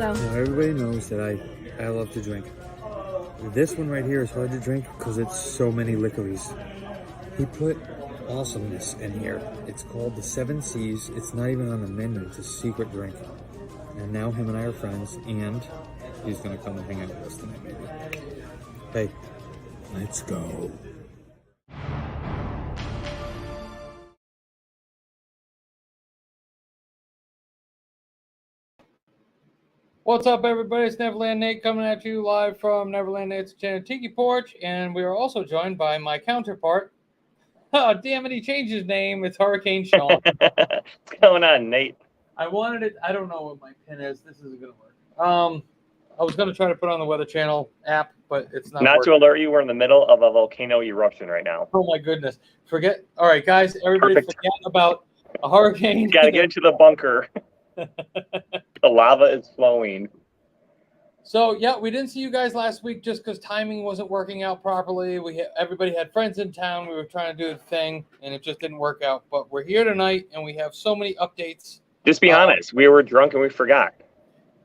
go. Now, everybody knows that I love to drink. This one right here is hard to drink because it's so many licorice. He put awesomeness in here. It's called the 7 C's. It's not even on the menu. It's a secret drink. And now him and I are friends, and he's going to come and hang out with us tonight, maybe. Hey, let's go. What's up, everybody? It's Neverland Nate coming at you live from Neverland Nate's Tiki Porch, and we are also joined by my counterpart. Oh, damn it, he changed his name. It's Hurricane Sean. What's going on, Nate? I wanted it. I don't know what my pin is. This isn't going to work. I was going to try to put on the Weather Channel app, but it's not working. To alert you, we're in the middle of a volcano eruption right now. Oh, my goodness. Forget. All right, guys, everybody Perfect. forget about a hurricane. Got to get into the bunker. The lava is flowing. So, yeah, we didn't see you guys last week just because timing wasn't working out properly. Everybody had friends in town. We were trying to do the thing, and it just didn't work out. But we're here tonight, and we have so many updates. Just be honest. We were drunk and we forgot.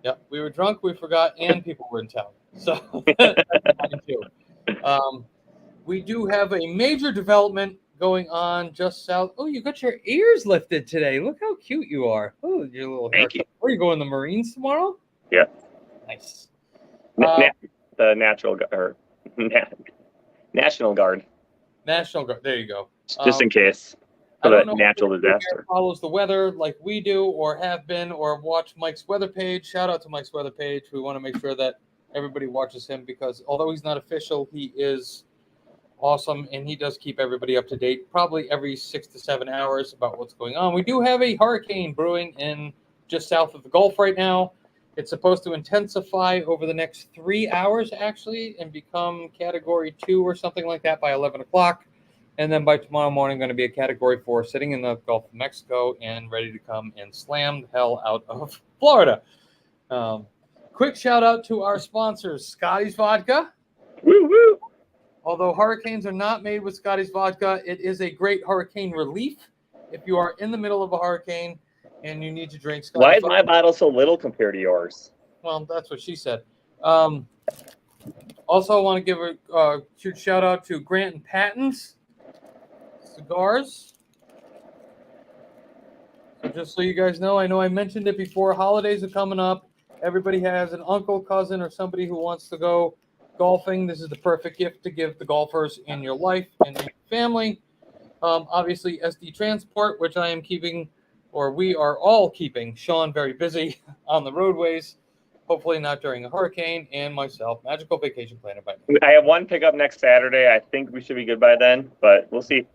Yeah, we were drunk, we forgot, and people were in town. So, that's fine too. We do have a major development going on just south. Oh, you got your ears lifted today. Look how cute you are. Oh, your little haircut. Thank you. Are you going to the Marines tomorrow? Yeah. Nice. The National Guard. National Guard. National Guard. There you go. Just in case. For the natural disaster. Follows the weather like we do or have been or watch Mike's weather page. Shout out to Mike's weather page. We want to make sure that everybody watches him because although he's not official, he is awesome, and he does keep everybody up to date probably every 6 to 7 hours about what's going on. We do have a hurricane brewing in just south of the Gulf right now. It's supposed to intensify over the next 3 hours, actually, and become Category 2 or something like that by 11 o'clock. And then by tomorrow morning, going to be a Category 4 sitting in the Gulf of Mexico and ready to come and slam the hell out of Florida. Quick shout out to our sponsors, Scotty's Vodka. Woo woo! Although hurricanes are not made with Scotty's Vodka, it is a great hurricane relief if you are in the middle of a hurricane and you need to drink Scotty's Why is Vodka. my bottle so little compared to yours? Well, that's what she said. Also, I want to give a huge shout out to Grant and Patton's Cigars. So just so you guys know I mentioned it before, holidays are coming up. Everybody has an uncle, cousin, or somebody who wants to go golfing. This is the perfect gift to give the golfers in your life and in your family. Obviously, SD Transport, which I am keeping, or we are all keeping, Sean very busy on the roadways. Hopefully not during a hurricane, and myself, Magical Vacation Planner by me. I have one pickup next Saturday. I think we should be good by then, but we'll see.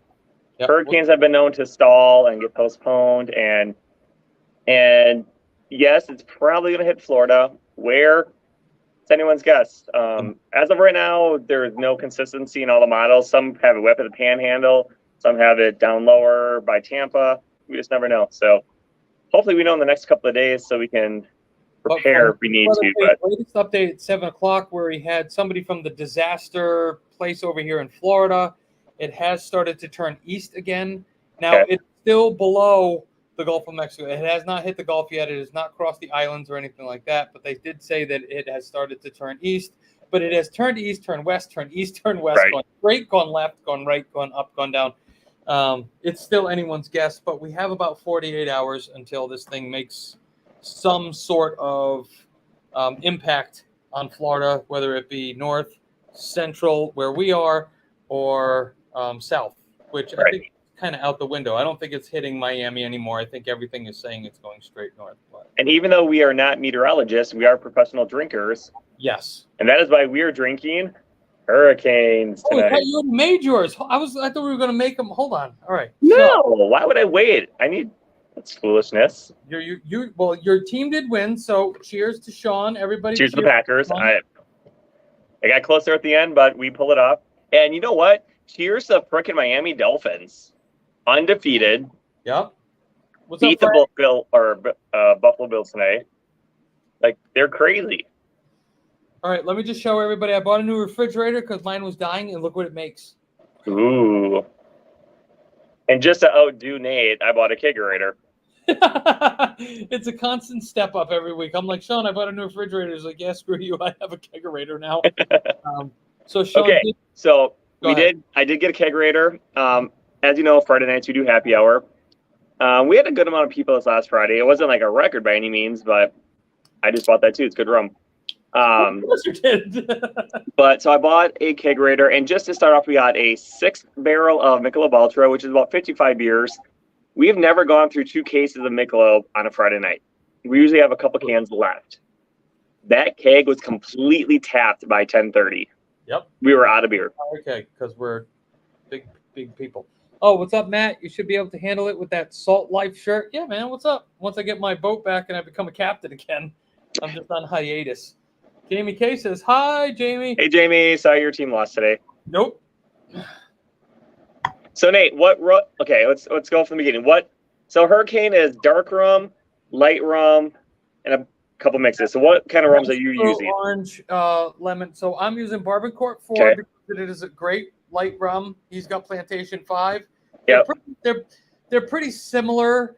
Yep. Hurricanes have been known to stall and get postponed, and yes, it's probably going to hit Florida. Where? It's anyone's guess. As of right now, there is no consistency in all the models. Some have it up at the Panhandle. Some have it down lower by Tampa. We just never know. So hopefully we know in the next couple of days so we can prepare if we need to. But latest update at 7 o'clock where he had somebody from the disaster place over here in Florida. It has started to turn east again. Now, It's still below the Gulf of Mexico. It has not hit the Gulf yet. It has not crossed the islands or anything like that. But they did say that it has started to turn east. But it has turned east, turned west, turned east, turned west, right. Gone straight, gone left, gone right, gone up, gone down. It's still anyone's guess. But we have about 48 hours until this thing makes some sort of impact on Florida, whether it be north, central, where we are, or south, which I think is kind of out the window. I don't think it's hitting Miami anymore. I think everything is saying it's going straight north. But. And even though we are not meteorologists, we are professional drinkers. Yes. And that is why we are drinking hurricanes tonight. I thought you had made yours. I thought we were going to make them. Hold on. All right. No, why would I wait? That's foolishness. Well, your team did win, so cheers to Sean. Everybody cheers to the Packers. I got closer at the end, but we pull it off. And you know what? Cheers to frickin' Miami Dolphins. Undefeated. Yep. Beat the Buffalo Bills tonight. Like, they're crazy. All right, let me just show everybody. I bought a new refrigerator because mine was dying, and look what it makes. Ooh. And just to outdo Nate, I bought a kegerator. It's a constant step up every week. I'm like, Sean, I bought a new refrigerator. He's like, yeah, screw you. I have a kegerator now. So Sean, Okay, so Go ahead. I did get a kegerator. As you know, Friday nights we do happy hour. We had a good amount of people this last Friday. It wasn't like a record by any means, but I just bought that too. It's good rum. Of course you did. But so I bought a kegerator, and just to start off, we got a 6-barrel of Michelob Ultra, which is about 55 beers. We've never gone through 2 cases of Michelob on a Friday night. We usually have a couple cans left. That keg was completely tapped by 10:30. Yep. We were out of beer. Okay, because we're big people. Oh, what's up, Matt? You should be able to handle it with that Salt Life shirt. Yeah, man, what's up? Once I get my boat back and I become a captain again, I'm just on hiatus. Jamie K says, hi, Jamie. Hey, Jamie. Sorry your team lost today. Nope. So, Nate, okay, let's go from the beginning. So Hurricane is dark rum, light rum, and a couple mixes. So what kind of rums are you using? Orange, lemon. So I'm using Barbancourt 4 Okay. because it is a great light rum. He's got Plantation 5. Yep. They're pretty similar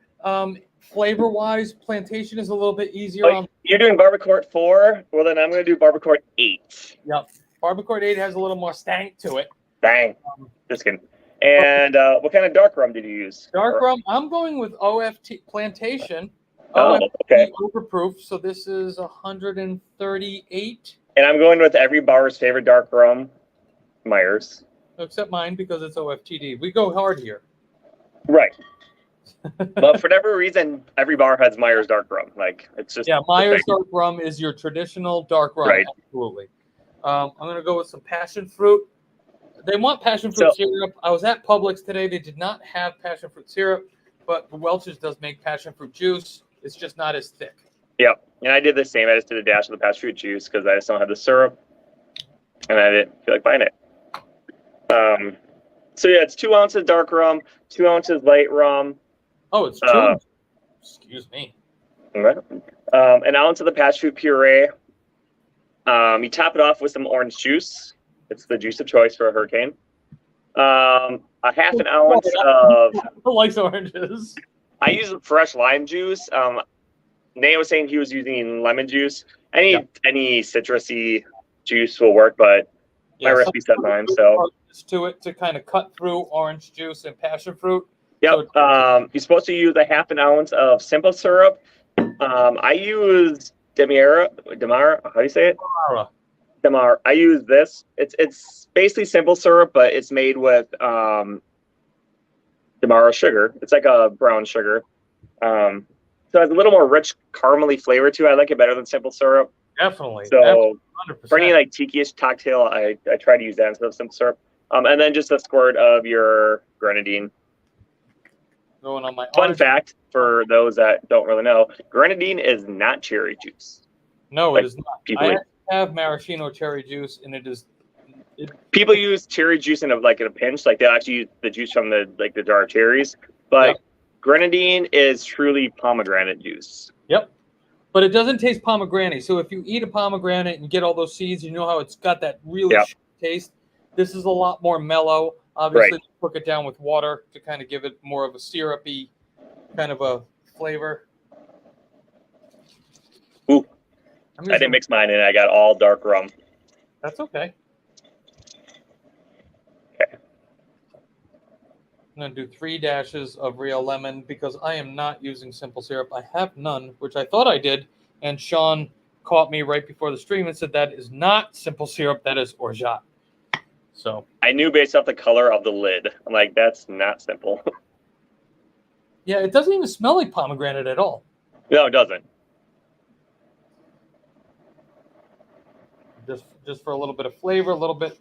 flavor-wise. Plantation is a little bit easier on. You're doing Barbancourt 4? Well, then I'm going to do Barbancourt 8. Yep. Barbancourt 8 has a little more stank to it. Bang. Just kidding. And what kind of dark rum did you use? Dark rum, I'm going with OFT Plantation. Oh, OFT okay. Overproof. So this is 138. And I'm going with every bar's favorite dark rum, Myers. Except mine because it's OFTD. We go hard here. Right. But for whatever reason, every bar has Myers dark rum. Like, it's just. Yeah, Myers dark rum is your traditional dark rum. Right. Absolutely. I'm going to go with some passion fruit. They want passion fruit syrup. I was at Publix today. They did not have passion fruit syrup, but Welch's does make passion fruit juice. It's just not as thick. Yep. And I did the same. I just did a dash of the passion fruit juice because I just don't have the syrup. And I didn't feel like buying it. So, yeah, it's 2 ounces dark rum, 2 ounces light rum. Oh, it's 2. Excuse me. Right. An ounce of the passion fruit puree. You top it off with some orange juice. It's the juice of choice for a Hurricane. A half an ounce of. I like oranges. I use fresh lime juice. Nate was saying he was using lemon juice. Any citrusy juice will work, but my recipe said lime. So to it to kind of cut through orange juice and passion fruit. Yep. You're supposed to use a half an ounce of simple syrup. I use Demara. How do you say it? Demar. I use this. It's basically simple syrup, but it's made with Demara sugar. It's like a brown sugar. So it has a little more rich caramely flavor to it. I like it better than simple syrup. Definitely. So 100%. for any like tiki-ish cocktail, I try to use that instead of simple syrup. And then just a squirt of your grenadine. Going on my Fun fact for those that don't really know, grenadine is not cherry juice. No, it is not. People have maraschino cherry juice, and it is. People use cherry juice in a pinch, like they'll actually use the juice from the jar of cherries. But grenadine is truly pomegranate juice. Yep, but it doesn't taste pomegranate. So if you eat a pomegranate and get all those seeds, you know how it's got that really sharp taste. This is a lot more mellow. Obviously, cook it down with water to kind of give it more of a syrupy kind of a flavor. Ooh. I didn't mix mine in. I got all dark rum. That's okay. Okay. I'm going to do 3 dashes of real lemon because I am not using simple syrup. I have none, which I thought I did. And Sean caught me right before the stream and said that is not simple syrup. That is orgeat. So I knew based off the color of the lid. I'm like, that's not simple. Yeah, it doesn't even smell like pomegranate at all. No, it doesn't. Just for a little bit of flavor, a little bit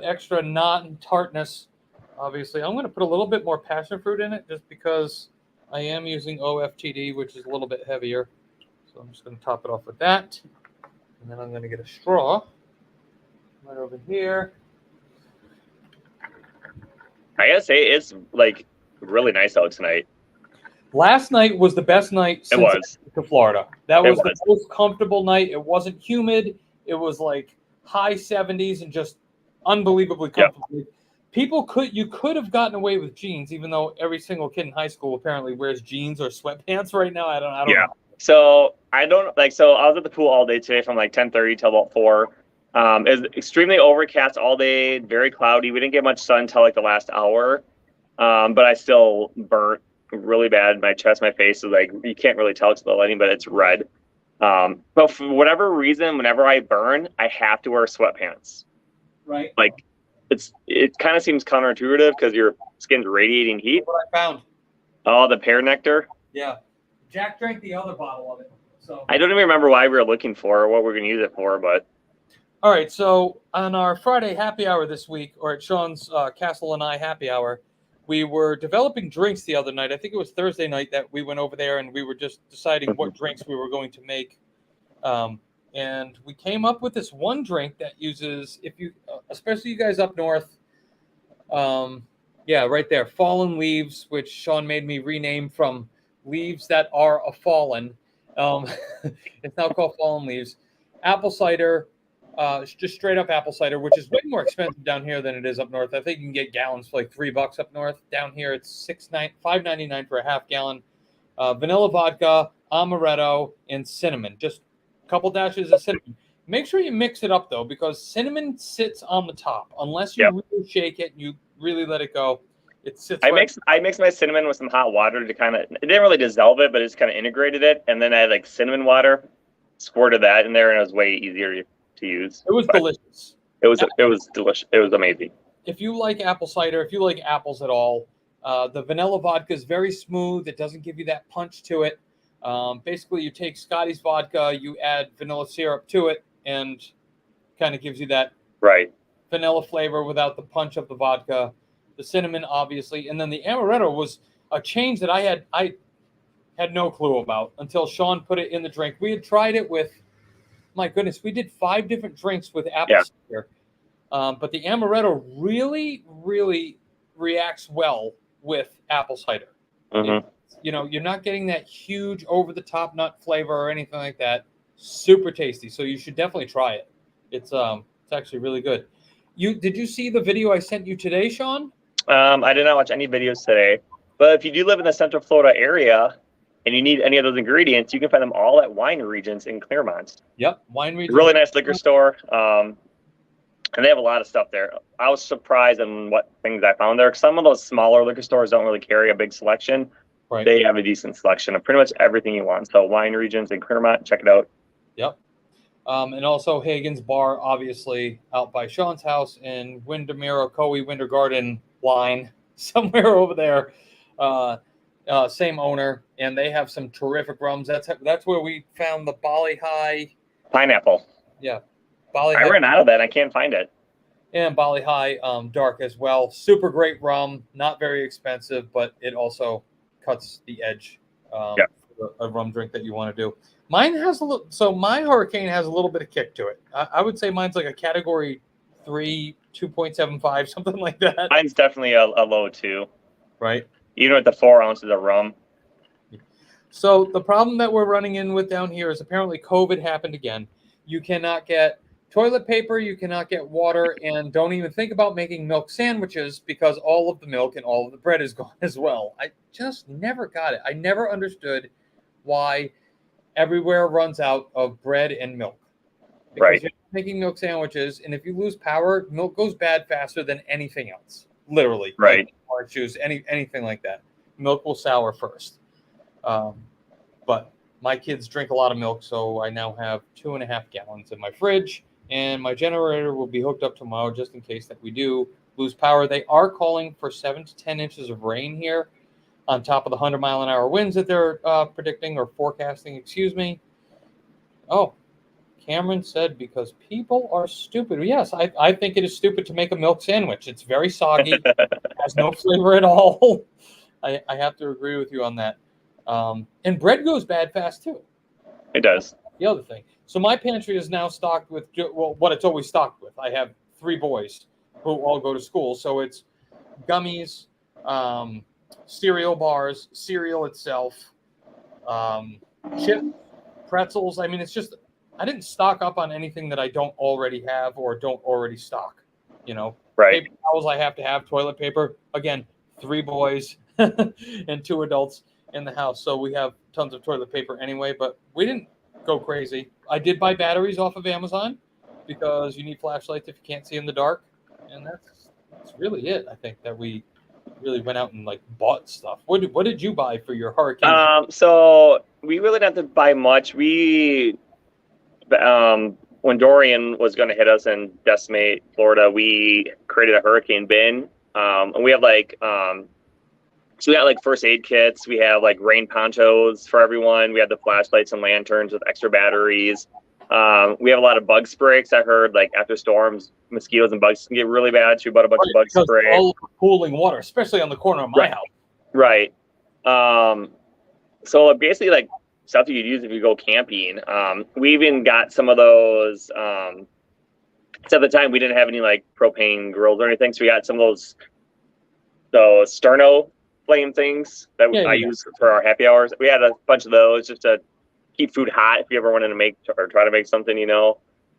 extra non-tartness. Obviously, I'm going to put a little bit more passion fruit in it just because I am using OFTD, which is a little bit heavier. So I'm just going to top it off with that. And then I'm going to get a straw right over here. I gotta say, it's like really nice out tonight. Last night was the best night since I went to Florida. That was the most comfortable night. It wasn't humid. It was like high 70s and just unbelievably comfortable. you could have gotten away with jeans, even though every single kid in high school apparently wears jeans or sweatpants right now. I don't know. So I don't like. So I was at the pool all day today from like 10:30 till about 4. It was extremely overcast all day, very cloudy. We didn't get much sun until like the last hour, but I still burnt really bad. My chest, my face is like, you can't really tell it's the lighting, but it's red. But for whatever reason, whenever I burn, I have to wear sweatpants. Right. Like it kind of seems counterintuitive because your skin's radiating heat. What I found. Oh, the pear nectar. Yeah. Jack drank the other bottle of it. So I don't even remember why we were looking for or what we're going to use it for, but. All right. So on our Friday happy hour this week, or at Sean's Castle and I happy hour, we were developing drinks the other night. I think it was Thursday night that we went over there and we were just deciding what drinks we were going to make. And we came up with this one drink that uses, if you, especially you guys up north, right there, fallen leaves, which Sean made me rename from leaves that are a fallen. It's now called fallen leaves. Apple cider, just straight up apple cider, which is way more expensive down here than it is up north. I think you can get gallons for like $3 up north. Down here, it's $5.99 for a half gallon. Vanilla vodka, amaretto, and cinnamon. Just a couple dashes of cinnamon. Make sure you mix it up though, because cinnamon sits on the top. Unless you really shake it, and you really let it go. It sits. I mix my cinnamon with some hot water to kind of. It didn't really dissolve it, but it just kind of integrated it, and then I had like cinnamon water, squirted that in there, and it was way easier to use. It was delicious. It was delicious. It was amazing. If you like apple cider, if you like apples at all, the vanilla vodka is very smooth. It doesn't give you that punch to it. Basically, you take Scotty's vodka, you add vanilla syrup to it, and kind of gives you that vanilla flavor without the punch of the vodka. The cinnamon, obviously, and then the amaretto was a change that I had no clue about until Sean put it in the drink. We had tried it with, my goodness, we did 5 different drinks with apple cider, but the amaretto really, really reacts well with apple cider. Mm-hmm. You're not getting that huge over-the-top nut flavor or anything like that. Super tasty, so you should definitely try it. It's actually really good. Did you see the video I sent you today, Sean? I did not watch any videos today, but if you do live in the Central Florida area and you need any of those ingredients, you can find them all at Wine Regions in Clermont. Yep, Wine Regions. Really nice liquor store, and they have a lot of stuff there. I was surprised on what things I found there. Some of those smaller liquor stores don't really carry a big selection. Right. They have a decent selection of pretty much everything you want. So Wine Regions in Clermont, check it out. Yep. And also Hagen's Bar, obviously, out by Sean's house in Windermere, Ocoee, Winter Garden line, somewhere over there. Same owner, and they have some terrific rums. That's where we found the Bali High. Pineapple. Yeah. Bali High. I ran out of that. I can't find it. And Bali High Dark as well. Super great rum. Not very expensive, but it also cuts the edge for a rum drink that you want to do. Mine has a little. So my Hurricane has a little bit of kick to it. I would say mine's like a category 3, 2.75, something like that. Mine's definitely a low 2. Right. Even with the 4 ounces of rum. So the problem that we're running in with down here is apparently COVID happened again. You cannot get toilet paper, you cannot get water, and don't even think about making milk sandwiches because all of the milk and all of the bread is gone as well. I just never got it. I never understood why everywhere runs out of bread and milk. Because you're making milk sandwiches, and if you lose power, milk goes bad faster than anything else. Literally. Right. Like orange juice, anything like that. Milk will sour first. But my kids drink a lot of milk, so I now have 2.5 gallons in my fridge, and my generator will be hooked up tomorrow just in case that we do lose power. They are calling for 7 to 10 inches of rain here on top of the 100-mile-an-hour winds that they're predicting or forecasting, excuse me. Oh, Cameron said because people are stupid. Yes, I think it is stupid to make a milk sandwich. It's very soggy, has no flavor at all. I have to agree with you on that. And bread goes bad fast too. It does. The other thing. So my pantry is now stocked with, what it's always stocked with. I have 3 boys who all go to school. So it's gummies, cereal bars, cereal itself, chips, pretzels. I mean, it's just, I didn't stock up on anything that I don't already have or don't already stock. Right. Paper towels I have to have. Toilet paper. Again, 3 boys and 2 adults in the house, so we have tons of toilet paper anyway. But we didn't go crazy. I did buy batteries off of Amazon because you need flashlights if you can't see in the dark, and that's really it. I think that we really went out and like bought stuff. What did you buy for your hurricane? So we really didn't have to buy much. When Dorian was going to hit us and decimate Florida, we created a hurricane bin, and we have so we got like first aid kits. We have like rain ponchos for everyone. We have the flashlights and lanterns with extra batteries. We have a lot of bug spray. 'Cause I heard like after storms, mosquitoes and bugs can get really bad. So we bought a bunch of bug spray. All of the cooling water, especially on the corner of my house. Right. So basically like stuff you could use if you go camping. We even got some of those. So at the time we didn't have any like propane grills or anything. So we got some of those sterno flame things that I use for our happy hours. We had a bunch of those just to keep food hot if you ever wanted to make or try to make something,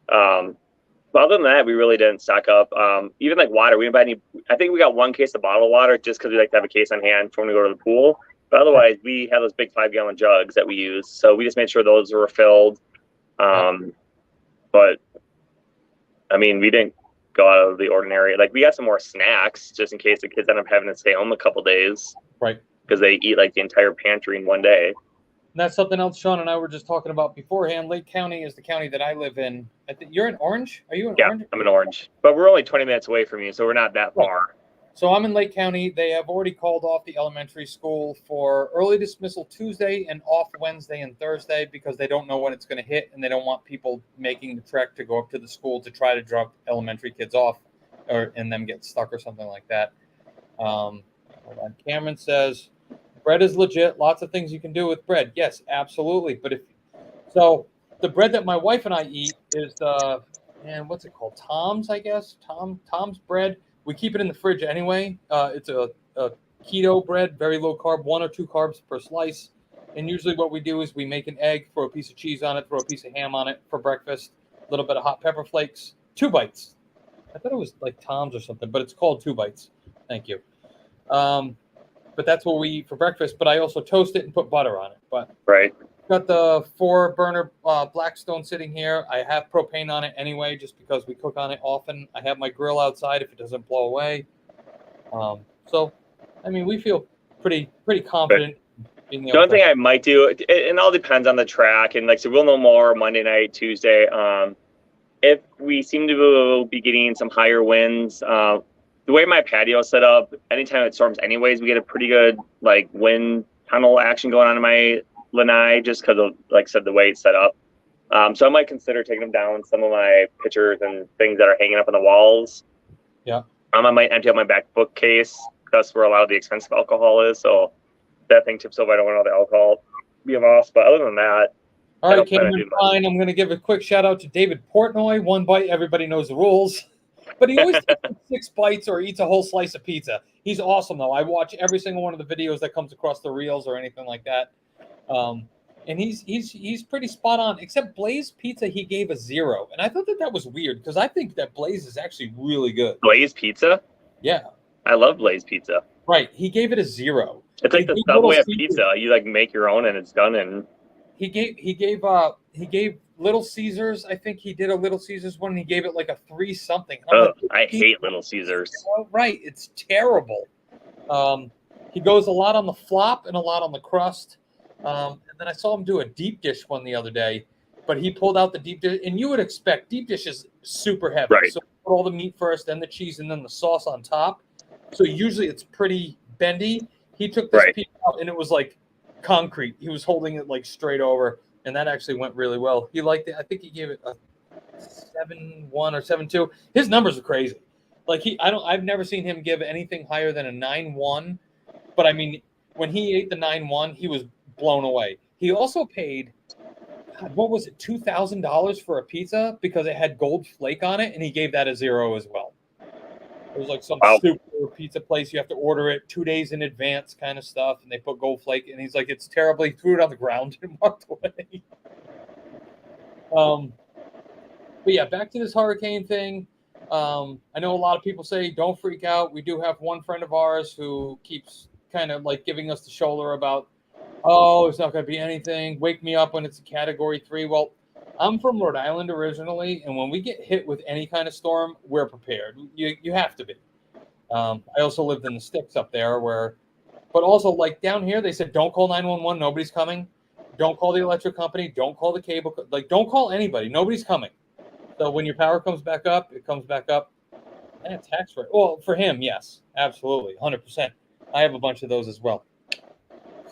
But other than that, we really didn't stock up. Even like water, we didn't buy any. I think we got 1 case of bottled water just because we like to have a case on hand for when we go to the pool. But otherwise, we had those big 5-gallon jugs that we use. So we just made sure those were filled. But I mean, we didn't go out of the ordinary. Like we got some more snacks just in case the kids end up having to stay home a couple days. Right. Because they eat like the entire pantry in one day. And that's something else Sean and I were just talking about beforehand. Lake County is the county that I live in. I think you're in Orange? Are you in Orange? Yeah, I'm in Orange. But we're only 20 minutes away from you, so we're not that far. So I'm in Lake County. They have already called off the elementary school for early dismissal Tuesday and off Wednesday and Thursday because they don't know when it's going to hit and they don't want people making the trek to go up to the school to try to drop elementary kids off and them get stuck or something like that. Hold on. Cameron says, bread is legit. Lots of things you can do with bread. Yes, absolutely. But so the bread that my wife and I eat is what's it called? Tom's, I guess. Tom's bread. We keep it in the fridge anyway. It's a keto bread, very low carb, 1 or 2 carbs per slice. And usually what we do is we make an egg, throw a piece of cheese on it, throw a piece of ham on it for breakfast, a little bit of hot pepper flakes, 2 bites. I thought it was like Tom's or something, but it's called 2 bites. Thank you. But that's what we eat for breakfast. But I also toast it and put butter on it. But right. Got the 4-burner Blackstone sitting here. I have propane on it anyway, just because we cook on it often. I have my grill outside if it doesn't blow away. So, I mean, we feel pretty confident. The only thing I might do, it all depends on the track, and so we'll know more Monday night, Tuesday. If we seem to be getting some higher winds, the way my patio is set up, anytime it storms, anyways, we get a pretty good wind tunnel action going on in my lanai, just because of, like I said, the way it's set up. So I might consider taking them down, some of my pictures and things that are hanging up on the walls. Yeah. I might empty out my back bookcase. That's where a lot of the expensive alcohol is. So that thing tips over. I don't want all the alcohol be lost. But other than that, all right, Cameron, fine. I'm going to give a quick shout out to David Portnoy. 1 bite, everybody knows the rules. But he always takes 6 bites or eats a whole slice of pizza. He's awesome, though. I watch every single one of the videos that comes across the reels or anything like that. And he's pretty spot on, except Blaze Pizza, he gave a 0. And I thought that was weird because I think that Blaze is actually really good. Blaze Pizza? Yeah. I love Blaze Pizza. Right. He gave it a 0. It's like the Subway of pizza. You make your own and it's done. And he gave Little Caesars. I think he did a Little Caesars one. And he gave it like a 3 something. I hate Little Caesars. Right. It's terrible. He goes a lot on the flop and a lot on the crust. And then I saw him do a deep dish one the other day, but he pulled out the deep dish, and you would expect deep dish is super heavy. Right. So put all the meat first, then the cheese, and then the sauce on top. So usually it's pretty bendy. He took this piece out, and it was like concrete. He was holding it straight over, and that actually went really well. He liked it. I think he gave it a 7.1 or 7.2. His numbers are crazy. I've never seen him give anything higher than a 9.1. But I mean, when he ate the 9.1, he was blown away. He also paid, what was it, $2,000 for a pizza because it had gold flake on it, and he gave that a 0 as well. It was like some super pizza place. You have to order it 2 days in advance kind of stuff, and they put gold flake, and he's like, it's terrible. He threw it on the ground and walked away. But yeah, back to this hurricane thing. I know a lot of people say don't freak out. We do have one friend of ours who keeps kind of like giving us the shoulder about, oh, it's not going to be anything. Wake me up when it's a Category 3. Well, I'm from Rhode Island originally, and when we get hit with any kind of storm, we're prepared. You have to be. I also lived in the sticks up there but also like down here, they said don't call 911. Nobody's coming. Don't call the electric company. Don't call the cable. Like, don't call anybody. Nobody's coming. So when your power comes back up, it comes back up. And tax rate. Well, for him, yes, absolutely, 100%. I have a bunch of those as well.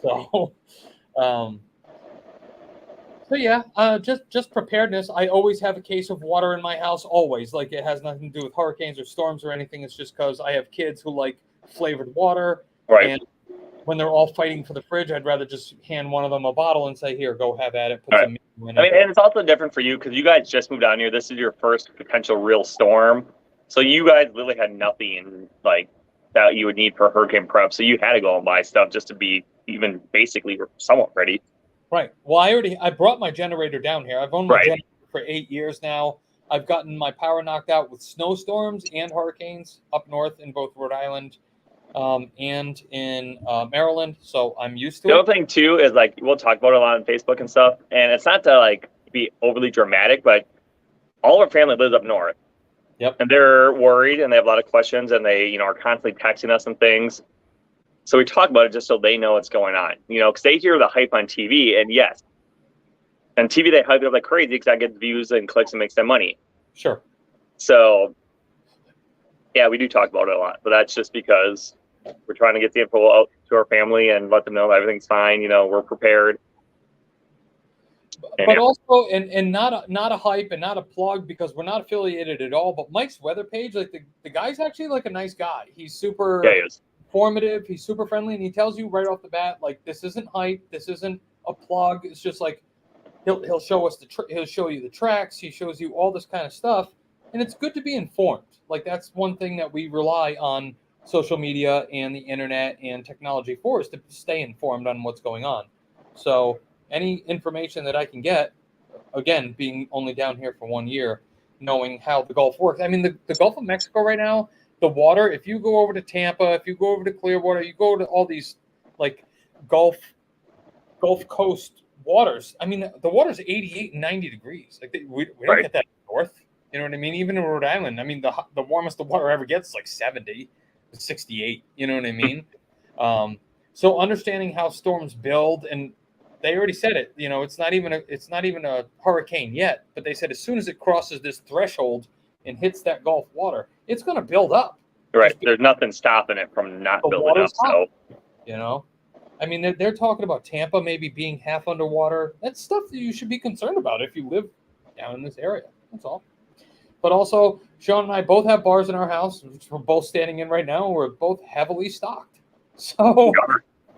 So, so yeah, just preparedness. I always have a case of water in my house, always. Like, it has nothing to do with hurricanes or storms or anything. It's just because I have kids who like flavored water. Right. And when they're all fighting for the fridge, I'd rather just hand one of them a bottle and say, here, go have at it. Put some in it. I mean, and it's also different for you because you guys just moved down here. This is your first potential real storm. So you guys literally had nothing like that you would need for hurricane prep. So you had to go and buy stuff just to be even basically somewhat ready. Right. Well, I brought my generator down here. I've owned my generator for 8 years now. I've gotten my power knocked out with snowstorms and hurricanes up north in both Rhode Island and in Maryland. So I'm used to it. The other thing too is like we'll talk about it a lot on Facebook and stuff, and it's not to like be overly dramatic, but all our family lives up north. Yep. And they're worried and they have a lot of questions and they, are constantly texting us and things. So we talk about it just so they know what's going on, because they hear the hype on TV, and yes, on TV they hype it up like crazy because that gets views and clicks and makes them money. Sure. So yeah, we do talk about it a lot, but that's just because we're trying to get the info out to our family and let them know that everything's fine. We're prepared. But also, and not a hype and not a plug because we're not affiliated at all. But Mike's weather page, like the guy's actually like a nice guy. He's super informative. He's super friendly, and he tells you right off the bat, like, this isn't hype. This isn't a plug. It's just like he'll show us he'll show you the tracks. He shows you all this kind of stuff, and it's good to be informed. Like, that's one thing that we rely on social media and the internet and technology for, is to stay informed on what's going on. So any information that I can get, again, being only down here for 1 year, knowing how the Gulf works. I mean, the Gulf of Mexico right now, the water, if you go over to Tampa, if you go over to Clearwater, you go to all these like Gulf Coast waters. I mean, the water's 88 and 90 degrees. Like we don't get that north. You know what I mean? Even in Rhode Island, I mean, the warmest the water ever gets is like 70, 68. You know what I mean? So understanding how storms build, and they already said it. It's not even a hurricane yet, but they said as soon as it crosses this threshold and hits that Gulf water, it's going to build up. Right. There's nothing stopping it from not building up. So, I mean, they're talking about Tampa maybe being half underwater. That's stuff that you should be concerned about if you live down in this area. That's all. But also, Sean and I both have bars in our house, which we're both standing in right now. We're both heavily stocked. So,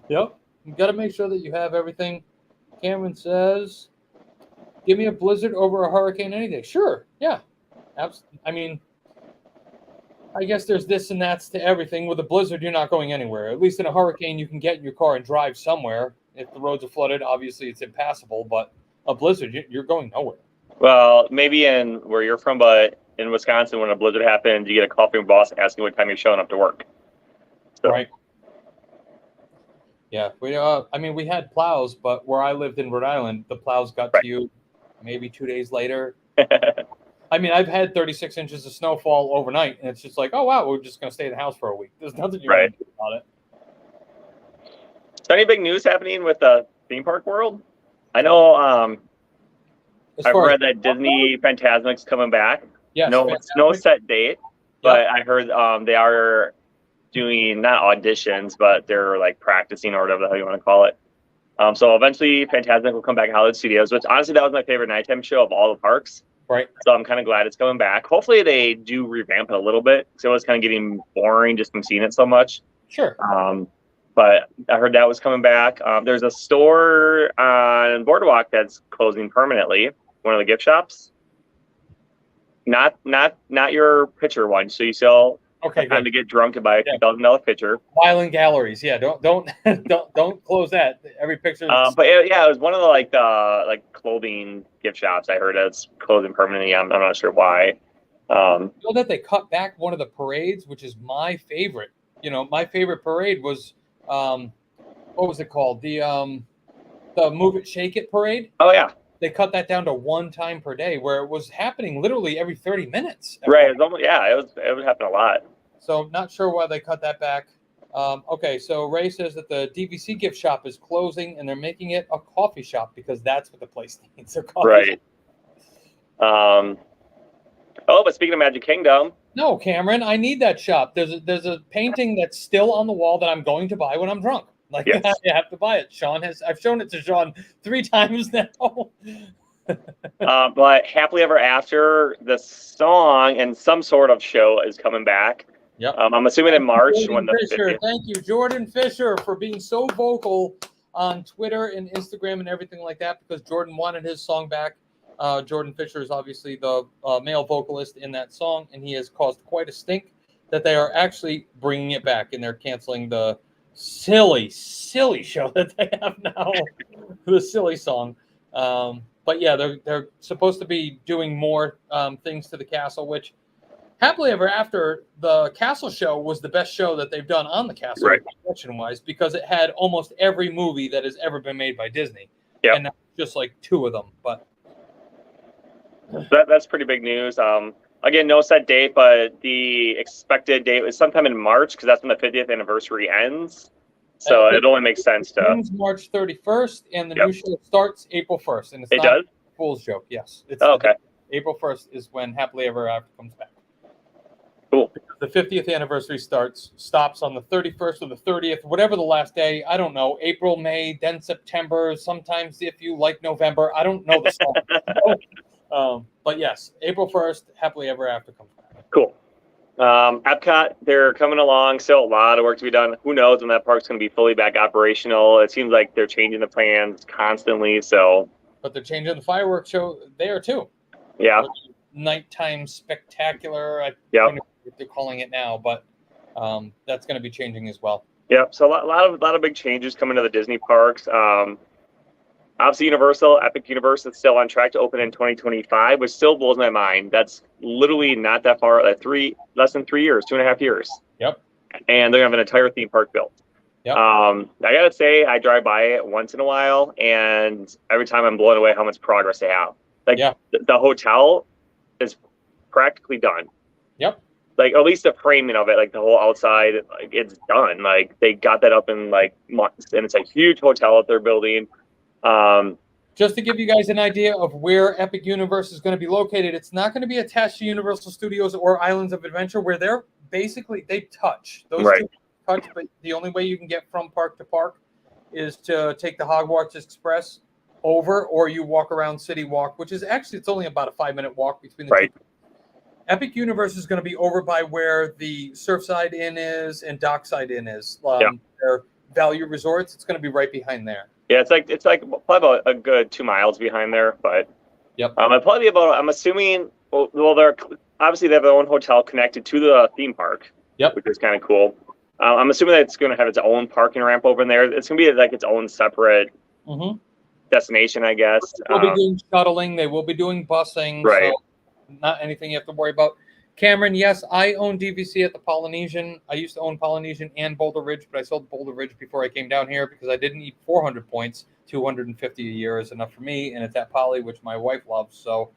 yep, you got to make sure that you have everything. Cameron says, give me a blizzard over a hurricane any day. Sure, yeah. I mean, I guess there's this and that's to everything. With a blizzard, you're not going anywhere. At least in a hurricane, you can get in your car and drive somewhere. If the roads are flooded, obviously it's impassable. But a blizzard, you're going nowhere. Well, maybe in where you're from, but in Wisconsin, when a blizzard happens, you get a call from your boss asking what time you're showing up to work. So. Right. Yeah. We had plows, but where I lived in Rhode Island, the plows got to you maybe 2 days later. I mean, I've had 36 inches of snowfall overnight, and it's just like, oh, wow, we're just going to stay in the house for a week. There's nothing you can do about it. So any big news happening with the theme park world? I know I've read that Disney Fantasmic's coming back. Yes, no set date, but I heard they are doing, not auditions, but they're like practicing or whatever the hell you want to call it. So eventually Fantasmic will come back in Hollywood Studios, which honestly, that was my favorite nighttime show of all the parks. Right. So I'm kind of glad it's coming back. Hopefully they do revamp it a little bit because it was kind of getting boring just from seeing it so much. Sure. But I heard that was coming back. There's a store on Boardwalk that's closing permanently. One of the gift shops. Not your pitcher one. So you sell time to get drunk and buy a $2,000 pitcher. Island Galleries. Yeah. Don't close that. Every picture. But it was one of the like clothing gift shops. I heard it's closing permanently. I'm not sure why. know that they cut back one of the parades, which is my favorite. You know, my favorite parade was what was it called? The Move It, Shake It parade. Oh yeah. They cut that down to one time per day, where it was happening literally every 30 minutes. Right. It would happen a lot. So not sure why they cut that back. Okay, so Ray says that the DVC gift shop is closing and they're making it a coffee shop because that's what the place needs, a coffee Right. shop. But speaking of Magic Kingdom. No, Cameron, I need that shop. There's a painting that's still on the wall that I'm going to buy when I'm drunk. Like, yes. I have to buy it. I've shown it to Sean 3 times now. But Happily Ever After, the song and some sort of show is coming back. Yep. I'm assuming in March Jordan Fisher, thank you, Jordan Fisher, for being so vocal on Twitter and Instagram and everything like that, because Jordan wanted his song back. Jordan Fisher is obviously the male vocalist in that song, and he has caused quite a stink that they are actually bringing it back, and they're canceling the silly show that they have now, the silly song. But yeah, they're supposed to be doing more things to the castle, which Happily Ever After, the castle show was the best show that they've done on the castle, right, production-wise, because it had almost every movie that has ever been made by Disney. Yep. And just like 2 of them. But that's pretty big news. Again, no set date, but the expected date is sometime in March because that's when the 50th anniversary ends. So it only makes sense to. It ends March 31st, and the new show starts April 1st. And it does? A fool's joke, yes. It's okay. April 1st is when Happily Ever After comes back. Cool. The 50th anniversary stops on the 31st or the 30th, whatever the last day. I don't know. April, May, then September. Sometimes if you like November. I don't know the song. But yes, April 1st, Happily Ever After comes back. Cool. Epcot, they're coming along. Still a lot of work to be done. Who knows when that park's going to be fully back operational? It seems like they're changing the plans constantly. But they're changing the fireworks show there too. Yeah. Nighttime spectacular. I don't know what they're calling it now, but that's going to be changing as well. Yep. So a lot of big changes coming to the Disney parks. Obviously, Epic Universe is still on track to open in 2025, which still blows my mind. That's literally not that far. Less than 3 years, 2.5 years. Yep. And they're gonna have an entire theme park built. Yep. I gotta say, I drive by it once in a while, and every time I'm blown away how much progress they have. The hotel is practically done. Yep. Like, at least the framing of it, like the whole outside, like, it's done. Like, they got that up in like months, and it's a huge hotel that they're building. Just to give you guys an idea of where Epic Universe is going to be located, it's not going to be attached to Universal Studios or Islands of Adventure, where they touch. Those two touch, but the only way you can get from park to park is to take the Hogwarts Express over, or you walk around City Walk, which is actually, it's only about a 5-minute walk between the two. Epic Universe is going to be over by where the Surfside Inn is and Dockside Inn is. Their value resorts, it's going to be right behind there. Yeah, it's like probably about a good 2 miles behind there, but it'd probably be about. I'm assuming. Well, they're obviously they have their own hotel connected to the theme park. Yep, which is kind of cool. I'm assuming that it's going to have its own parking ramp over in there. It's going to be like its own separate destination, I guess. They'll be doing shuttling. They will be doing busing. Right. So not anything you have to worry about. Cameron, yes, I own DVC at the Polynesian. I used to own Polynesian and Boulder Ridge, but I sold Boulder Ridge before I came down here because I didn't need 400 points. 250 a year is enough for me, and it's at Poly, which my wife loves. So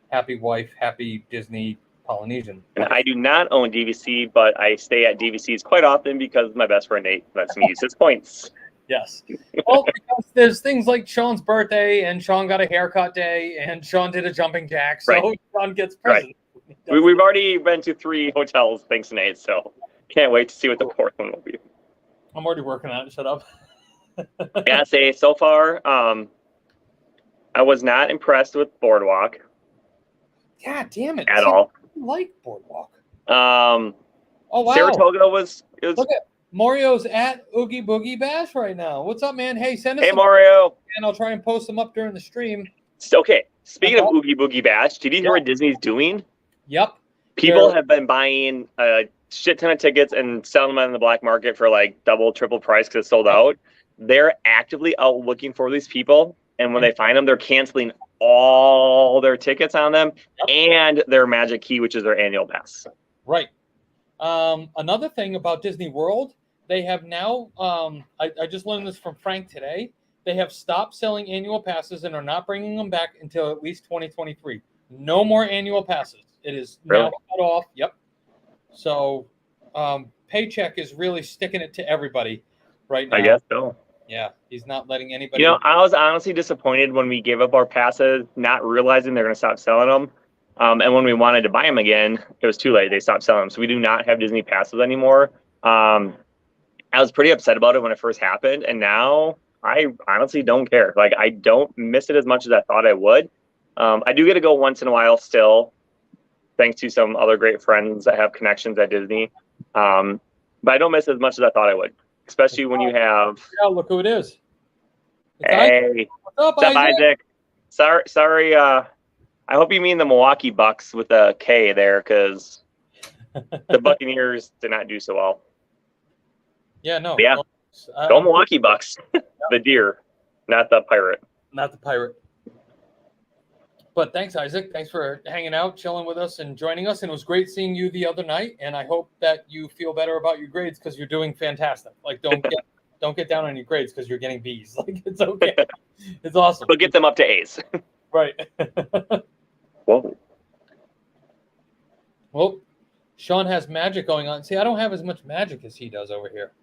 happy wife, happy Disney Polynesian. And I do not own DVC, but I stay at DVCs quite often because my best friend Nate lets me use his points. Yes. Well, because there's things like Sean's birthday, and Sean got a haircut day, and Sean did a jumping jack, so Sean gets presents. Right. We've already been to 3 hotels, thanks to Nate, so can't wait to see what the 4th one will be. I'm already working on it. Shut up. I gotta say, so far, I was not impressed with Boardwalk. God damn it. At all. I like Boardwalk. Oh, wow. Saratoga was... Look at Mario's at Oogie Boogie Bash right now. What's up, man? Hey, send us Hey, Mario. And I'll try and post them up during the stream. Okay, speaking of Oogie Boogie Bash, did you hear what Disney's doing? Yep. People have been buying a shit ton of tickets and selling them on the black market for like double, triple price because it's sold out. They're actively out looking for these people, and when they find them, they're canceling all their tickets on them and their Magic Key, which is their annual pass. Right. Another thing about Disney World, they have now, I just learned this from Frank today, they have stopped selling annual passes and are not bringing them back until at least 2023. No more annual passes. It is now cut off. Yep. So Paycheck is really sticking it to everybody right now. I guess so. Yeah, he's not letting anybody. I was honestly disappointed when we gave up our passes, not realizing they're going to stop selling them. And when we wanted to buy them again, it was too late. They stopped selling them. So we do not have Disney passes anymore. I was pretty upset about it when it first happened. And now I honestly don't care. Like, I don't miss it as much as I thought I would. I do get to go once in a while still, thanks to some other great friends that have connections at Disney. But I don't miss it as much as I thought I would. Especially when you have. Yeah, look who it is. It's hey, what's up, Isaac? Sorry. I hope you mean the Milwaukee Bucks with a K there, because the Buccaneers did not do so well. Yeah, no. But yeah, go Milwaukee Bucks. The deer, not the pirate. Not the pirate. But thanks, Isaac. Thanks for hanging out, chilling with us, and joining us. And it was great seeing you the other night. And I hope that you feel better about your grades because you're doing fantastic. Like, don't get down on your grades because you're getting B's. Like, it's okay. It's awesome. But get them up to A's. Right. Whoa. Well, Sean has magic going on. See, I don't have as much magic as he does over here.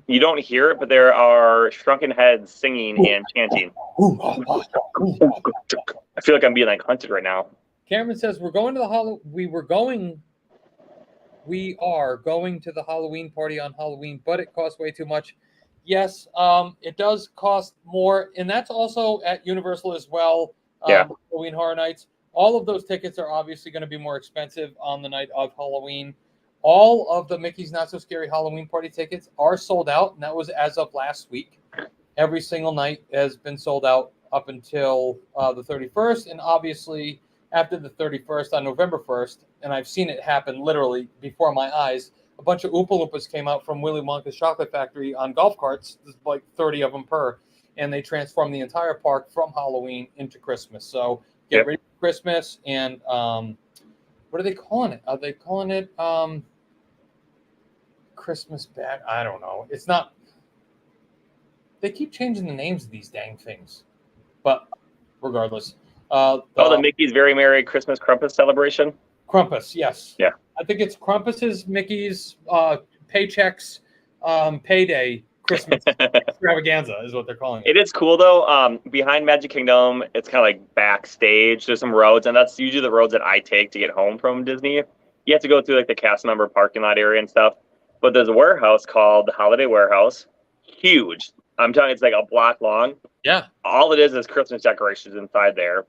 You don't hear it, but there are shrunken heads singing and chanting. I feel like I'm being like hunted right now. Cameron says we are going to the Halloween party on Halloween, but it costs way too much. Yes, it does cost more, and that's also at Universal as well. Halloween Horror Nights. All of those tickets are obviously going to be more expensive on the night of Halloween. All of the Mickey's Not So Scary Halloween Party tickets are sold out, and that was as of last week. Every single night has been sold out up until the 31st, and obviously after the 31st, on November 1st, and I've seen it happen literally before my eyes, a bunch of Oompa Loompas came out from Willy Wonka's Chocolate Factory on golf carts. There's like 30 of them per, and they transformed the entire park from Halloween into Christmas. So get ready for Christmas, and what are they calling it? Are they calling it Christmas bag? I don't know. It's not. They keep changing the names of these dang things. But regardless. The Mickey's Very Merry Christmas Krampus celebration? Krampus, yes. Yeah. I think it's Krampus's, Mickey's, Paycheck's payday Christmas extravaganza is what they're calling it. It is cool, though. Behind Magic Kingdom, it's kind of like backstage. There's some roads, and that's usually the roads that I take to get home from Disney. You have to go through like the cast member parking lot area and stuff. But there's a warehouse called the Holiday Warehouse. Huge. I'm telling you, it's like a block long. Yeah. All it is Christmas decorations inside there.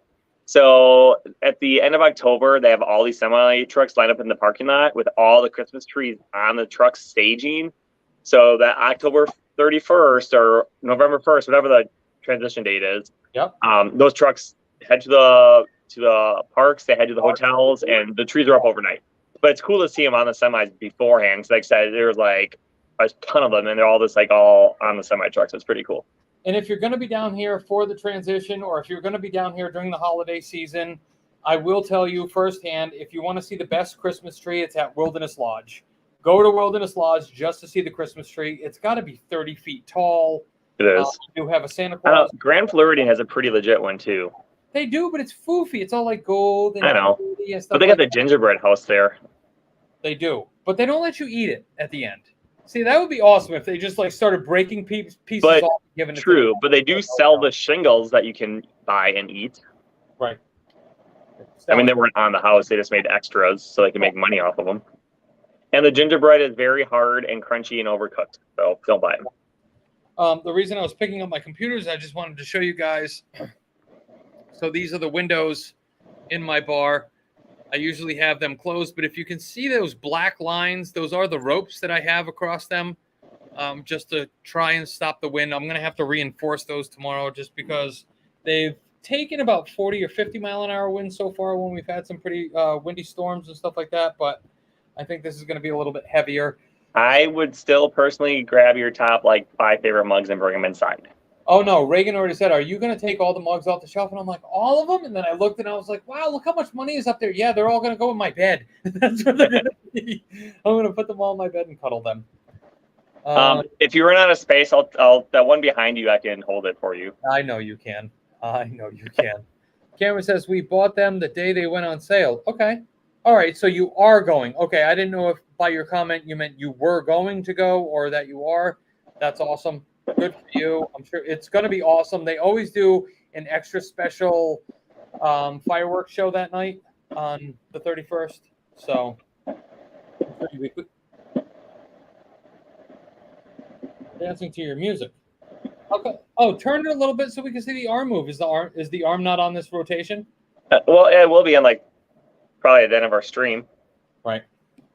So at the end of October, they have all these semi trucks lined up in the parking lot with all the Christmas trees on the trucks staging. So that October 31st or November 1st, whatever the transition date is, those trucks head to the parks, they head to the hotels, and the trees are up overnight. But it's cool to see them on the semis beforehand. So like I said, there's like a ton of them, and they're all just like all on the semi trucks. It's pretty cool. And if you're going to be down here for the transition, or if you're going to be down here during the holiday season, I will tell you firsthand, if you want to see the best Christmas tree, it's at Wilderness Lodge. Go to Wilderness Lodge just to see the Christmas tree. It's got to be 30 feet tall. It is. You have a Santa Claus. Grand Floridian has a pretty legit one, too. They do, but it's foofy. It's all like gold. And I know. And stuff but they got the gingerbread house there. They do. But they don't let you eat it at the end. See, that would be awesome if they just like started breaking pieces off and giving it. True, but they do sell the shingles that you can buy and eat. Right. I mean, they weren't on the house. They just made extras so they can make money off of them. And the gingerbread is very hard and crunchy and overcooked, so don't buy them. The reason I was picking up my computer is I just wanted to show you guys. So these are the windows in my bar. I usually have them closed, but if you can see those black lines, those are the ropes that I have across them just to try and stop the wind. I'm going to have to reinforce those tomorrow just because they've taken about 40 or 50 mile an hour winds so far when we've had some pretty windy storms and stuff like that, but I think this is going to be a little bit heavier. I would still personally grab your top like 5 favorite mugs and bring them inside. Oh no, Reagan already said, "Are you going to take all the mugs off the shelf?" And I'm like, "All of them?" And then I looked and I was like, "Wow, look how much money is up there." Yeah, they're all going to go in my bed. That's where they're going to be. I'm going to put them all in my bed and cuddle them. If you run out of space, I'll that one behind you, I can hold it for you. I know you can. I know you can. Cameron says we bought them the day they went on sale. Okay. All right. So you are going. Okay. I didn't know if by your comment you meant you were going to go or that you are. That's awesome. Good for you. I'm sure it's going to be awesome. They always do an extra special fireworks show that night on the 31st. So dancing to your music. Okay. Oh, turn it a little bit so we can see the arm move. Is the arm not on this rotation? Well, it will be on like probably at the end of our stream. Right.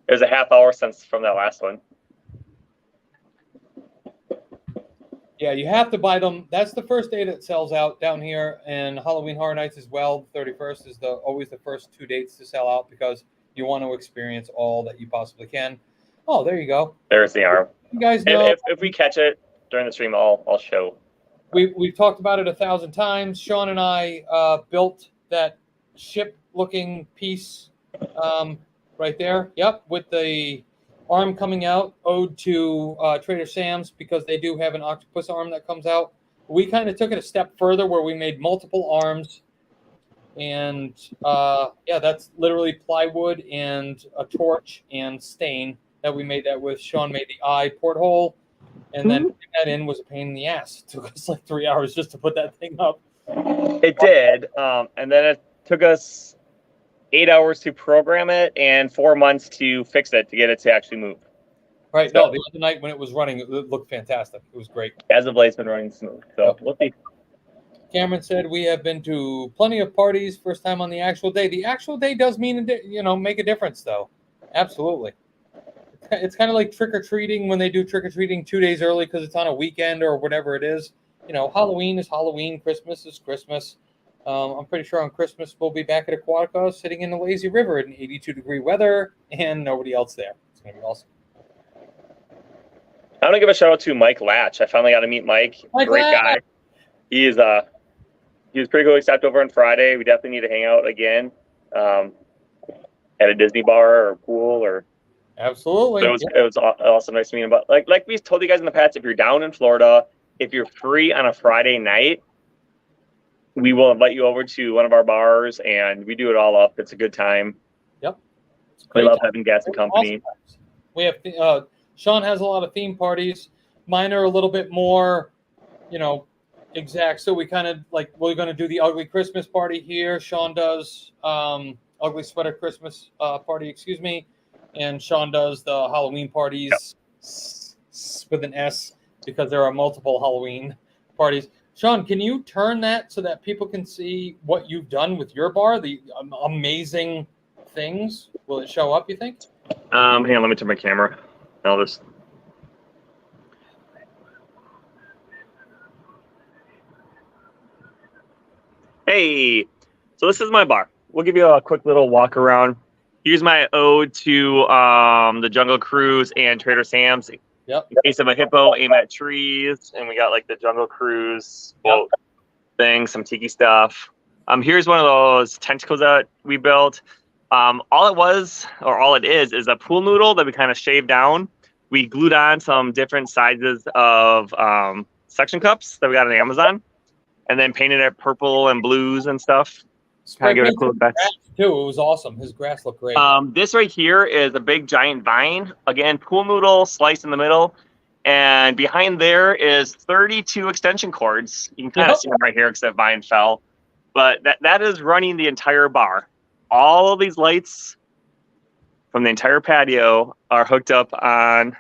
It was a half hour since from that last one. Yeah, you have to buy them. That's the first day that sells out down here, and Halloween Horror Nights as well. The 31st is always the first 2 dates to sell out because you want to experience all that you possibly can. Oh, there you go. There's the arm. You guys know If we catch it during the stream, I'll show. We've talked about it 1,000 times. Sean and I built that ship-looking piece right there. Yep, with the arm coming out, ode to Trader Sam's because they do have an octopus arm that comes out. We kind of took it a step further where we made multiple arms. And yeah, that's literally plywood and a torch and stain that we made that with. Sean made the eye porthole. And then putting that in was a pain in the ass. It took us like 3 hours just to put that thing up. It did. And then it took us 8 hours to program it and 4 months to fix it to get it to actually move. Right. So, No, the other night when it was running, it looked fantastic. It was great. as of late, it's been running smooth. So we'll see. Cameron said we have been to plenty of parties. First time on the actual day. The actual day does mean, make a difference, though. Absolutely. It's kind of like trick-or-treating when they do trick-or-treating 2 days early because it's on a weekend or whatever it is. Halloween is Halloween. Christmas is Christmas. I'm pretty sure on Christmas we'll be back at Aquatica sitting in the lazy river in 82-degree weather and nobody else there. It's going to be awesome. I want to give a shout out to Mike Latch. I finally got to meet Mike. Great guy. He was pretty cool. Except over on Friday. We definitely need to hang out again at a Disney bar or pool or. Absolutely. So it was awesome. Nice to meet him. But like we told you guys in the past, if you're down in Florida, if you're free on a Friday night, we will invite you over to one of our bars and we do it all up. It's a good time. Yep. We love having guests and company. Awesome. We have Sean has a lot of theme parties. Mine are a little bit more, exact. So we kind of we're going to do the ugly Christmas party here. Sean does ugly sweater Christmas party, excuse me. And Sean does the Halloween parties with an S because there are multiple Halloween parties. Sean, can you turn that so that people can see what you've done with your bar? The amazing things. Will it show up, you think? Hang on, let me turn my camera. I'll just. Hey, so this is my bar. We'll give you a quick little walk around. Here's my ode to the Jungle Cruise and Trader Sam's. Yep. In case of a hippo, aim at trees, and we got the Jungle Cruise boat thing, some tiki stuff. Here's one of those tentacles that we built. All it is a pool noodle that we kind of shaved down. We glued on some different sizes of suction cups that we got on Amazon, and then painted it purple and blues and stuff. Kind of give it a cool effect. Too. It was awesome. His grass looked great. This right here is a big giant vine. Again, pool noodle sliced in the middle. And behind there is 32 extension cords. You can kind of see them right here because that vine fell. But that is running the entire bar. All of these lights from the entire patio are hooked up on.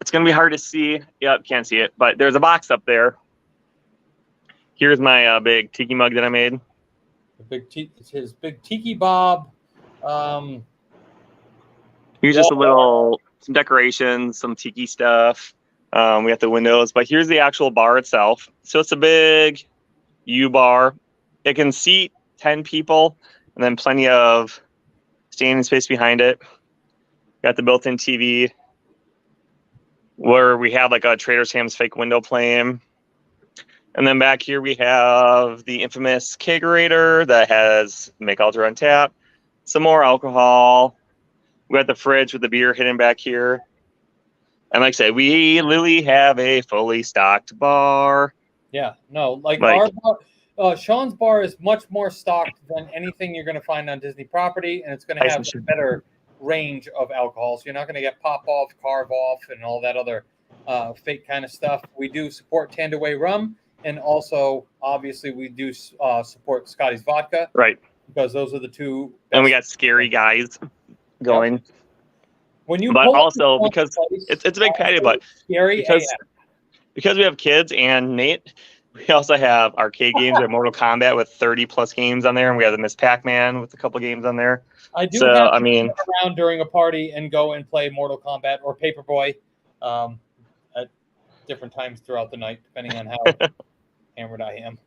It's going to be hard to see. Yep, can't see it. But there's a box up there. Here's my big tiki mug that I made. It's his big tiki bob. Here's just some decorations, some tiki stuff. We got the windows, but here's the actual bar itself. So it's a big U bar. It can seat 10 people and then plenty of standing space behind it. Got the built-in TV where we have a Trader Sam's fake window playing. And then back here we have the infamous kegerator that has make alter on tap, some more alcohol. We got the fridge with the beer hidden back here. And like I said, we literally have a fully stocked bar. Yeah, no, like our bar, Sean's bar is much more stocked than anything you're going to find on Disney property, and it's going to have a better range of alcohol. So you're not going to get pop off, carve off, and all that other fake kind of stuff. We do support Tandaway rum, and also obviously we do support Scotty's vodka, right? Because those are the two. And we got scary guys going. Yep. When you but also because it's a big patio, but scary because we have kids and Nate, we also have arcade games or Mortal Kombat with 30 plus games on there, and we have the Miss Pac-Man with a couple games on there. I do have to come around during a party and go and play Mortal Kombat or Paperboy at different times throughout the night, depending on how hammered I am.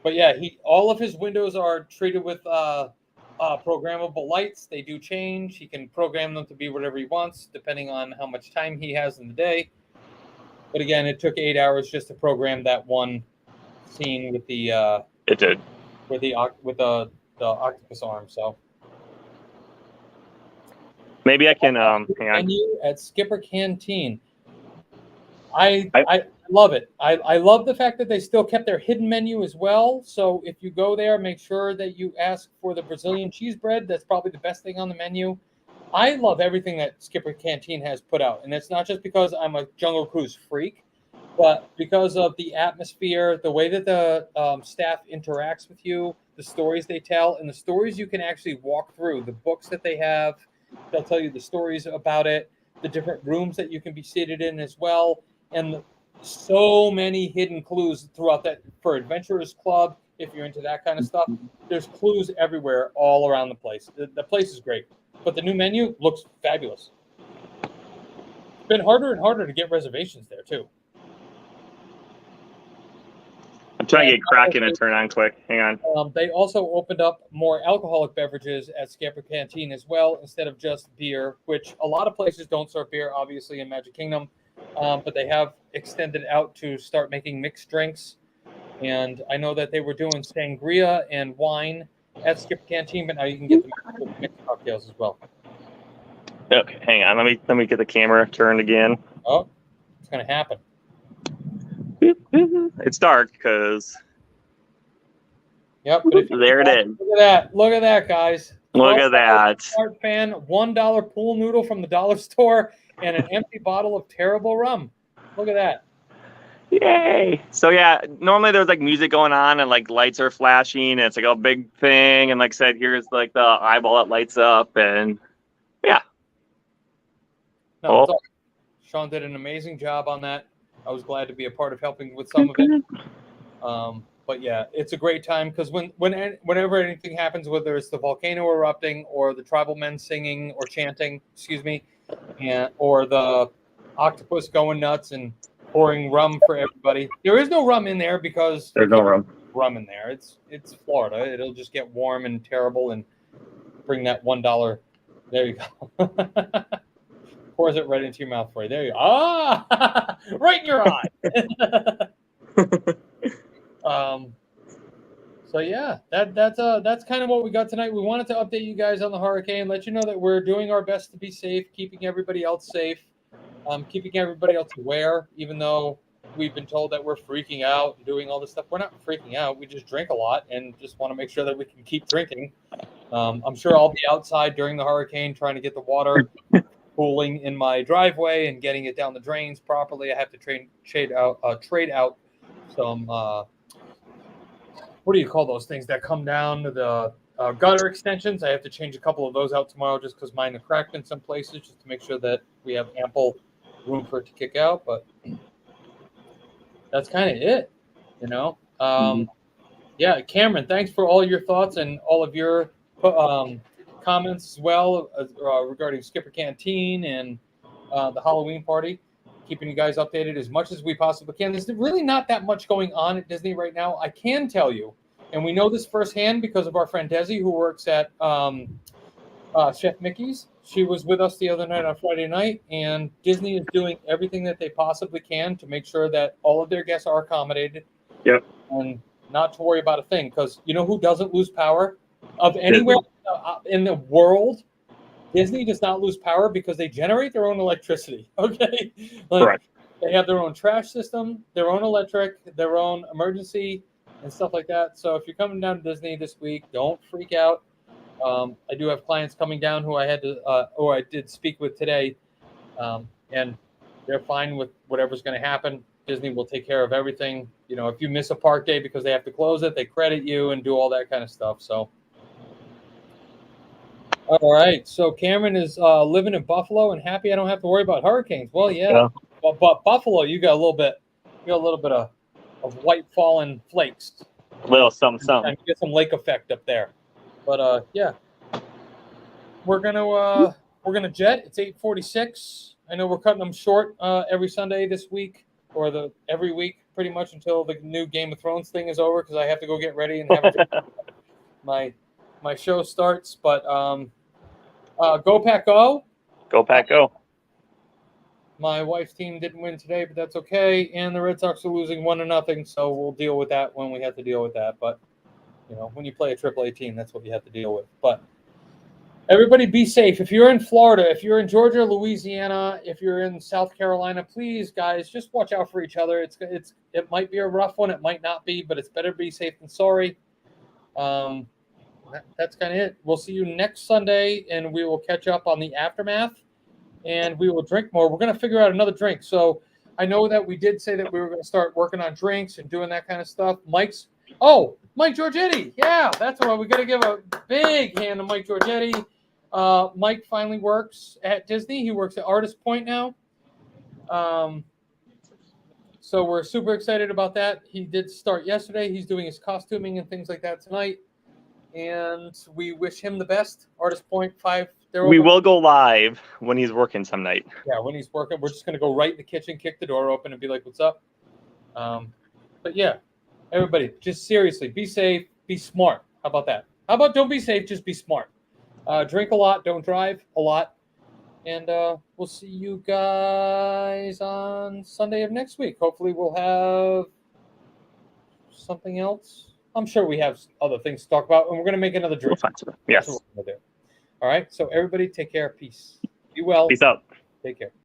But yeah, all of his windows are treated with programmable lights. They do change. He can program them to be whatever he wants, depending on how much time he has in the day. But again, it took 8 hours just to program that one scene with the it did with the octopus arm. So maybe I can hang on. Menu at Skipper Canteen. I love it. I love the fact that they still kept their hidden menu as well. So if you go there, make sure that you ask for the Brazilian cheese bread. That's probably the best thing on the menu. I love everything that Skipper Canteen has put out. And it's not just because I'm a Jungle Cruise freak, but because of the atmosphere, the way that the staff interacts with you, the stories they tell, and the stories you can actually walk through, the books that they have, they'll tell you the stories about it, the different rooms that you can be seated in as well. And so many hidden clues throughout that for Adventurers Club. If you're into that kind of stuff, there's clues everywhere all around the place. The place is great, but the new menu looks fabulous. It's been harder and harder to get reservations there too. I'm trying to get Kraken to turn on quick. Hang on. They also opened up more alcoholic beverages at Skipper Canteen as well, instead of just beer, which a lot of places don't serve beer, obviously in Magic Kingdom. But they have extended out to start making mixed drinks. And I know that they were doing sangria and wine at Skipper Canteen, but now you can get the mixed cocktails as well. Okay, hang on. Let me get the camera turned again. Oh, it's going to happen. It's dark because. Yep. There it is. Look at that. Look at that, guys. Look at that. Smart fan, $1 pool noodle from the dollar store, and an empty bottle of terrible rum. Look at that. Yay. So yeah, normally there's like music going on and like lights are flashing and it's like a big thing. And like I said, here's like the eyeball that lights up and yeah. No, awesome. Sean did an amazing job on that. I was glad to be a part of helping with some of it. But yeah, it's a great time because whenever anything happens, whether it's the volcano erupting or the tribal men singing or chanting, or the octopus going nuts and pouring rum for everybody. There is no rum in there because there's no rum in there. It's Florida. It'll just get warm and terrible and bring that $1. There you go. Pours it right into your mouth for you. There you go. Ah, right in your eye. So yeah, that's kind of what we got tonight. We wanted to update you guys on the hurricane, let you know that we're doing our best to be safe, keeping everybody else safe, keeping everybody else aware, even though we've been told that we're freaking out and doing all this stuff. We're not freaking out. We just drink a lot and just want to make sure that we can keep drinking. I'm sure I'll be outside during the hurricane trying to get the water pooling in my driveway and getting it down the drains properly. I have to trade out some what do you call those things that come down to the gutter extensions? I have to change a couple of those out tomorrow just because mine are cracked in some places, just to make sure that we have ample room for it to kick out. But that's kind of it, you know. Yeah, Cameron, thanks for all your thoughts and all of your comments as well regarding Skipper Canteen and the Halloween party. Keeping you guys updated as much as we possibly can. There's really not that much going on at Disney right now. I can tell you, and we know this firsthand because of our friend Desi, who works at Chef Mickey's. She was with us the other night on Friday night, and Disney is doing everything that they possibly can to make sure that all of their guests are accommodated. Yep. And not to worry about a thing, because you know who doesn't lose power of anywhere in the world? Disney does not lose power because they generate their own electricity. Okay, like Correct. they have their own trash system, their own electric, their own emergency, and stuff like that. So if you're coming down to Disney this week, don't freak out. I do have clients coming down who I had to, or I did speak with today, and they're fine with whatever's going to happen. Disney will take care of everything. You know, if you miss a park day because they have to close it, they credit you and do all that kind of stuff. So, all right. So Cameron is living in Buffalo and happy I don't have to worry about hurricanes. Well, yeah, but Buffalo, you got a little bit of white fallen flakes. Little something. And you get some lake effect up there. But yeah, we're gonna jet. It's 8:46. I know we're cutting them short every Sunday this week, or every week pretty much until the new Game of Thrones thing is over, because I have to go get ready and have my show starts. But go Pack Go! Go Pack Go! My wife's team didn't win today, but that's okay. And the Red Sox are losing 1-0, so we'll deal with that when we have to deal with that. But you know, when you play a AAA team, that's what you have to deal with. But everybody be safe. If you're in Florida, if you're in Georgia, Louisiana, if you're in South Carolina, please, guys, just watch out for each other. It might be a rough one. It might not be, but it's better to be safe than sorry. That's kind of it. We'll see you next Sunday, and we will catch up on the aftermath, and we will drink more. We're going to figure out another drink. So I know that we did say that we were going to start working on drinks and doing that kind of stuff. Mike Giorgetti. Yeah, that's why we got to give a big hand to Mike Giorgetti. Mike finally works at Disney. He works at Artist Point now. So we're super excited about that. He did start yesterday. He's doing his costuming and things like that tonight. And we wish him the best. Artist Point 5. We will go live when he's working some night. Yeah, when he's working. We're just going to go right in the kitchen, kick the door open, and be like, what's up? But yeah, everybody, just seriously, be safe, be smart. How about that? How about don't be safe, just be smart. Drink a lot, don't drive a lot. And we'll see you guys on Sunday of next week. Hopefully we'll have something else. I'm sure we have other things to talk about, and we're going to make another drink. We'll find something. Yes. All right, so everybody take care. Peace. Be well. Peace out. Take care.